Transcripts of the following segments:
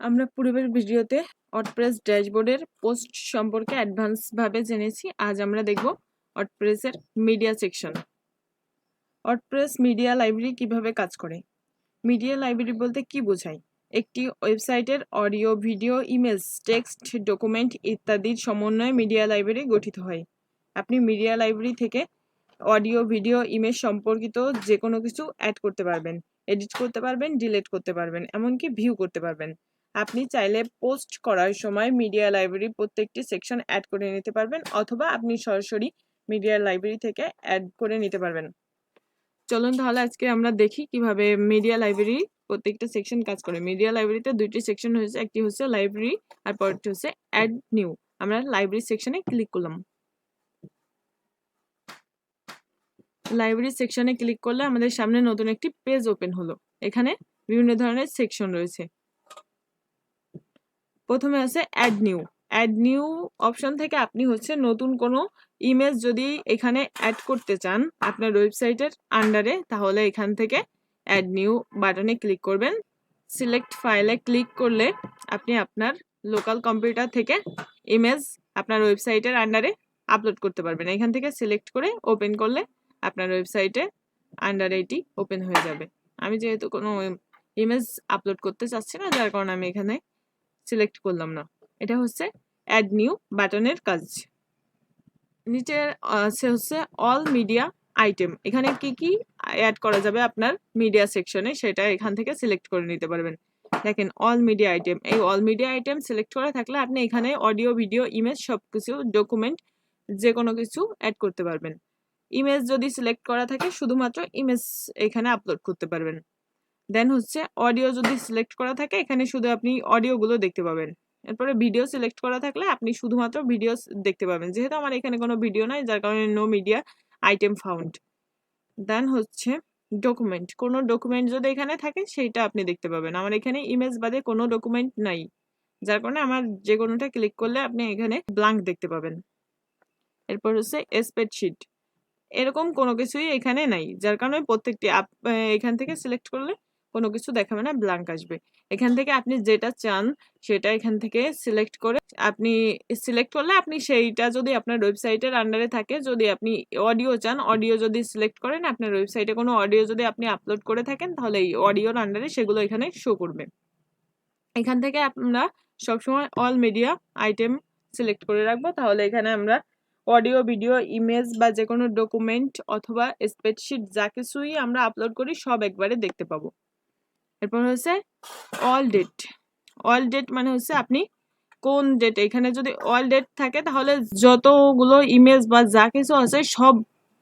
আমরা পূর্বের ভিডিওতে ওয়ার্ডপ্রেস ড্যাশবোর্ডের পোস্ট সম্পর্কে অ্যাডভান্স ভাবে জেনেছি। আজ আমরা দেখব ওয়ার্ডপ্রেসের media section. WordPress media library কিভাবে কাজ করে। মিডিয়া লাইব্রেরি বলতে কি বোঝায়? একটি ওয়েবসাইটের audio, video, image, text, document ইত্যাদির সমন্বয়ে মিডিয়া লাইব্রেরি গঠিত হয়। আপনি মিডিয়া লাইব্রেরি থেকে অডিও, ভিডিও, ইমেজ সম্পর্কিত যে কোনো কিছু অ্যাড করতে পারবেন, এডিট করতে পারবেন, ডিলিট করতে পারবেন, এমনকি ভিউ করতে পারবেন। আপনি চাইলে পোস্ট করার সময় মিডিয়া লাইব্রেরি প্রত্যেকটি সেকশন অ্যাড করে নিতে পারবেন, অথবা আপনি সরাসরি মিডিয়া লাইব্রেরি থেকে অ্যাড করে নিতে পারবেন। চলুন তাহলে আজকে আমরা দেখি কিভাবে মিডিয়া লাইব্রেরি প্রত্যেকটা সেকশন কাজ করে। মিডিয়া লাইব্রেরিতে দুইটি সেকশন হয়েছে, একটি হচ্ছে লাইব্রেরি আর পরেরটি হচ্ছে অ্যাড নিউ। আমরা লাইব্রেরি সেকশনে ক্লিক করলাম। লাইব্রেরি সেকশনে ক্লিক করলে আমাদের সামনে নতুন একটি পেজ ওপেন হলো। এখানে বিভিন্ন ধরনের সেকশন রয়েছে। প্রথমে আছে add new. Add new option থেকে আপনি হচ্ছে নতুন কোনো ইমেজ যদি এখানে অ্যাড করতে চান আপনার ওয়েবসাইটের আন্ডারে, তাহলে এখান থেকে অ্যাড নিউ বাটনে ক্লিক করবেন। সিলেক্ট ফাইলে ক্লিক করলে আপনি আপনার লোকাল কম্পিউটার থেকে ইমেজ আপনার ওয়েবসাইটের আন্ডারে আপলোড করতে পারবেন। এখান থেকে সিলেক্ট করে ওপেন করলে আপনার ওয়েবসাইটে আন্ডারে এটি ওপেন হয়ে যাবে। আমি যেহেতু কোনো ইমেজ আপলোড করতে চাচ্ছি না, যার কারণে আমি এখানে সিলেক্ট করলাম না। এটা হচ্ছে অ্যাড নিউ বাটনের কাজ। নিচে আছে হচ্ছে অল মিডিয়া আইটেম। এখানে কি কি অ্যাড করা যাবে আপনার মিডিয়া সেকশনে সেটা এখান থেকে সিলেক্ট করে নিতে পারবেন। দেখেন অল মিডিয়া আইটেম, এই অল মিডিয়া আইটেম সিলেক্ট করা থাকলে আপনি এখানে অডিও, ভিডিও, ইমেজ সবকিছু, ডকুমেন্ট যে কোনো কিছু অ্যাড করতে পারবেন। ইমেজ যদি সিলেক্ট করা থাকে শুধুমাত্র ইমেজ এখানে আপলোড করতে পারবেন। দেন হচ্ছে অডিও যদি সিলেক্ট করা থাকে এখানে শুধু আপনি অডিওগুলো দেখতে পাবেন। এরপরে ভিডিও সিলেক্ট করা থাকলে আপনি শুধুমাত্র ভিডিও দেখতে পাবেন। যেহেতু আমার এখানে কোনো ভিডিও নাই, যার কারণে নো মিডিয়া আইটেম ফাউন্ড। দেন হচ্ছে ডকুমেন্ট, কোনো ডকুমেন্ট যদি এখানে থাকে সেইটা আপনি দেখতে পাবেন। আমার এখানে ইমেজ বাদে কোনো ডকুমেন্ট নাই, যার কারণে আমার যে কোনোটা ক্লিক করলে আপনি এখানে ব্ল্যাঙ্ক দেখতে পাবেন। এরপর হচ্ছে স্প্রেডশিট, এরকম কোনো কিছুই এখানে নাই, যার কারণে প্রত্যেকটি এখান থেকে সিলেক্ট করলে কোনো কিছু দেখাবে না, ব্ল্যাঙ্ক আসবে। এখান থেকে আপনি যেটা চান সেটা এখান থেকে সিলেক্ট করে আপনি সিলেক্ট করলে আপনি সেইটা যদি আপনার ওয়েবসাইটের আন্ডারে থাকে, যদি আপনি অডিও চান, অডিও যদি সিলেক্ট করেন, আপনার ওয়েবসাইটে কোনো অডিও যদি আপনি আপলোড করে থাকেন, তাহলে এই অডিওর আন্ডারে সেগুলো এখানে শো করবে। এখান থেকে আমরা সবসময় অল মিডিয়া আইটেম সিলেক্ট করে রাখবো, তাহলে এখানে আমরা অডিও, ভিডিও, ইমেজ বা যে কোনো ডকুমেন্ট অথবা স্প্রেডশিট যা কিছুই আমরা আপলোড করি সব একবারে দেখতে পাবো। এরপর হচ্ছে অল ডেট। অল ডেট মানে হচ্ছে আপনি কোন ডেট, এখানে যদি অল ডেট থাকে তাহলে যতগুলো ইমেজ বা যা কিছু আছে সব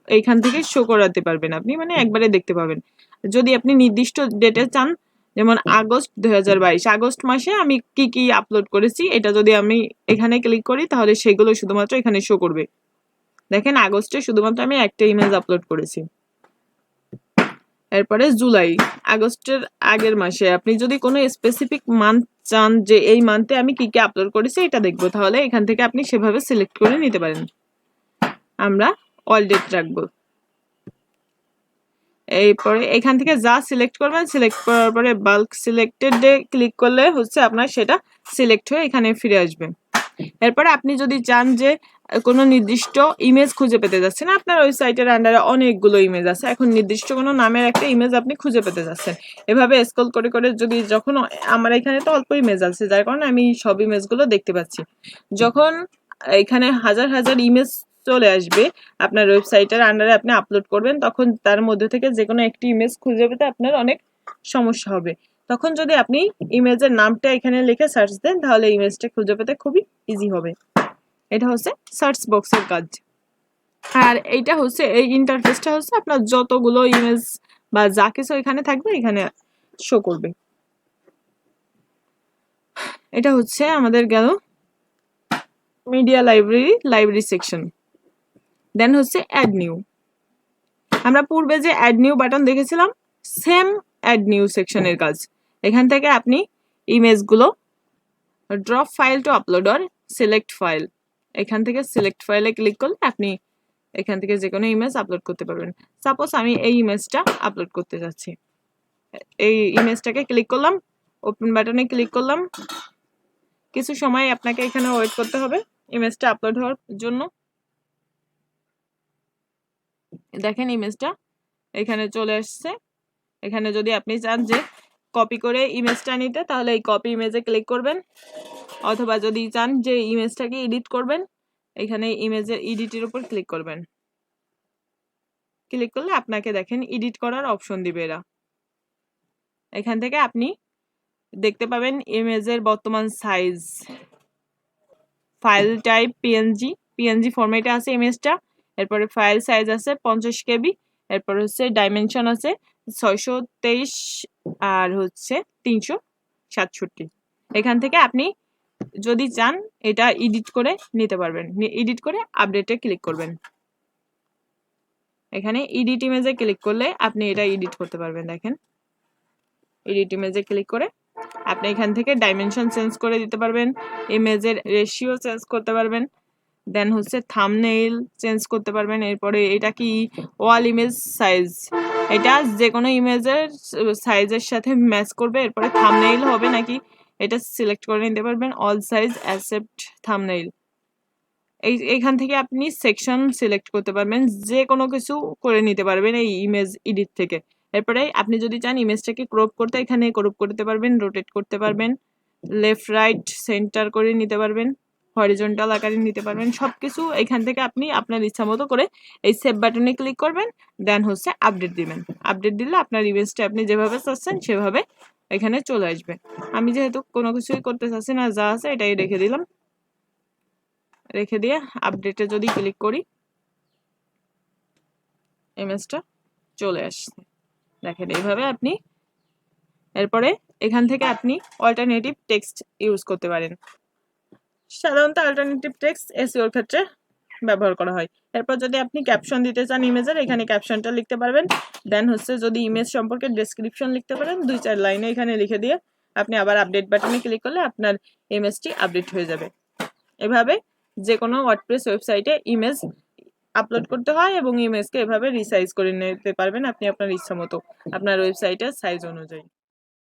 এইখান থেকে শো করাতে পারবেন আপনি, মানে একবারে দেখতে পাবেন। যদি আপনি নির্দিষ্ট ডেটে চান, যেমন আগস্ট 2022, আগস্ট মাসে আমি কি কি আপলোড করেছি এটা যদি আমি এখানে ক্লিক করি তাহলে সেগুলো শুধুমাত্র এখানে শো করবে। দেখেন আগস্টে শুধুমাত্র আমি একটা ইমেজ আপলোড করেছি। এরপরে জুলাই, আগস্টের আগের মাসে আপনি যদি কোনো স্পেসিফিক মান্থ চান যে এই মান্থে আমি কি কি আপলোড করেছি এটা দেখবো, তাহলে এখান থেকে আপনি সেভাবে সিলেক্ট করে নিতে পারেন। আমরা অল ডেট রাখবো। এরপরে এখান থেকে যা সিলেক্ট করবেন, সিলেক্ট করার পরে বাল্ক সিলেক্টেড ডে ক্লিক করলে হচ্ছে আপনার সেটা সিলেক্ট হয়ে এখানে ফিরে আসবে। এরপরে আপনি যদি চান যে কোনো নির্দিষ্ট ইমেজ খুঁজে পেতে যাচ্ছেন, আপনার ওয়েবসাইটের আন্ডারে অনেকগুলো ইমেজ আছে, এখন নির্দিষ্ট কোনো নামের একটা ইমেজ আপনি খুঁজে পেতে যাচ্ছেন, এভাবে স্ক্রল করে করে যদি যখন আমার এখানে তো অল্প ইমেজ আছে যার কারণে আমি সব ইমেজগুলো দেখতে পাচ্ছি, যখন এখানে হাজার হাজার ইমেজ চলে আসবে আপনার ওয়েবসাইটের আন্ডারে আপনি আপলোড করবেন, তখন তার মধ্যে থেকে যে কোনো একটি ইমেজ খুঁজে পেতে আপনার অনেক সমস্যা হবে। তখন যদি আপনি ইমেজের নামটা এখানে লিখে সার্চ দেন তাহলে ইমেজটা খুঁজে পেতে খুবই ইজি হবে। এটা হচ্ছে সার্চ বক্সের কাজ। আর এইটা হচ্ছে এই ইন্টারফেসটা হচ্ছে আপনার যতগুলো ইমেজ বা যা কিছু এখানে থাকবে এখানে শো করবে। এটা হচ্ছে আমাদের গেল মিডিয়া লাইব্রেরি সেকশন। দেন হচ্ছে অ্যাড নিউ। আমরা পূর্বে যে অ্যাড নিউ বাটন দেখেছিলাম, সেম অ্যাড নিউ সেকশনের কাজ। এখান থেকে আপনি ইমেজগুলো drop file to upload or select file, এখান থেকে সিলেক্ট ফাইলে ক্লিক করলে আপনি এখান থেকে যে কোনো ইমেজ আপলোড করতে পারবেন। সাপোজ আমি এই ইমেজটা আপলোড করতে যাচ্ছি, এই ইমেজটাকে ক্লিক করলাম, ওপেন বাটনে ক্লিক করলাম। কিছু সময় আপনাকে এখানে ওয়েট করতে হবে ইমেজটা আপলোড হওয়ার জন্য। দেখেন ইমেজটা এখানে চলে আসছে। এখানে যদি আপনি চান যে কপি করে ইমেজটা নিতে, তাহলে এই কপি ইমেজে ক্লিক করবেন, অথবা যদি চান যে ইমেজটাকে এডিট করবেন, এখানে ইমেজের এডিটের উপর ক্লিক করবেন। ক্লিক করলে আপনাকে দেখেন এডিট করার অপশন দিবে এরা। এখান থেকে আপনি দেখতে পাবেন ইমেজের বর্তমান সাইজ, ফাইল টাইপ পিএনজি ফরম্যাটে আছে ইমেজটা। এরপরে ফাইল সাইজ আছে 50 KB, এরপর হচ্ছে ডাইমেনশন আছে 623 আর হচ্ছে 367। এখান থেকে আপনি যদি চান এটা এডিট করে নিতে পারবেন। এডিট করে আপডেটে ক্লিক করবেন। এখানে এডিট ইমেজে ক্লিক করলে আপনি এটা এডিট করতে পারবেন। দেখেন এডিট ইমেজে ক্লিক করে আপনি এখান থেকে ডাইমেনশন চেঞ্জ করে দিতে পারবেন, ইমেজের রেশিও চেঞ্জ করতে পারবেন, দেন হচ্ছে থাম্বনেইল চেঞ্জ করতে পারবেন। এরপরে এটা কি ওয়াল ইমেজ সাইজ, এটা যে কোনো ইমেজের সাইজের সাথে ম্যাচ করবে। এরপরে থাম্বনেইল হবে নাকি এটা সিলেক্ট করে নিতে পারবেন, অল সাইজ অ্যাকসেপ্ট থাম্বনেইল। এইখান থেকে আপনি সেকশন সিলেক্ট করতে পারবেন, যে কোনো কিছু করে নিতে পারবেন এই ইমেজ এডিট থেকে। এরপরে আপনি যদি চান ইমেজটাকে ক্রপ করতে, এখানে ক্রপ করতে পারবেন, রোটেট করতে পারবেন, লেফট রাইট সেন্টার করে নিতে পারবেন, হরিজন্টাল আকারে নিতে পারবেন। সবকিছু এখান থেকে আপনি আপনার ইচ্ছা মতো করে এই সেভ বাটনে ক্লিক করবেন, দেন হচ্ছে আপডেট দিবেন। আপডেট দিলে আপনার ইমেজটা আপনি যেভাবে চাচ্ছেন সেভাবে এখানে চলে আসবে। আমি যেহেতু কোনো কিছুই করতে চাচ্ছি না, যা আছে এটাই রেখে দিলাম। রেখে দিয়ে আপডেটে যদি ক্লিক করি ইমেজটা চলে আসছে। দেখেন এইভাবে আপনি এরপরে এখান থেকে আপনি অল্টারনেটিভ টেক্সট ইউজ করতে পারেন। সাধারণত অল্টারনেটিভ টেক্সট এসইওর ক্ষেত্রে ব্যবহার করা হয়। এরপর যদি আপনি ক্যাপশন দিতে চান ইমেজের, এখানে ক্যাপশনটা লিখতে পারবেন। দেন হচ্ছে যদি ইমেজ সম্পর্কে ডেসক্রিপশন লিখতে পারেন 2-4 লাইনে এখানে লিখে দিয়ে আপনি আবার আপডেট বাটনে ক্লিক করলে আপনার ইমেজটি আপডেট হয়ে যাবে। এভাবে যে কোনো ওয়ার্ডপ্রেস ওয়েবসাইটে ইমেজ আপলোড করতে হয় এবং ইমেজকে এভাবে রিসাইজ করে নিতে পারবেন আপনি আপনার ইচ্ছা মতো আপনার ওয়েবসাইটের সাইজ অনুযায়ী।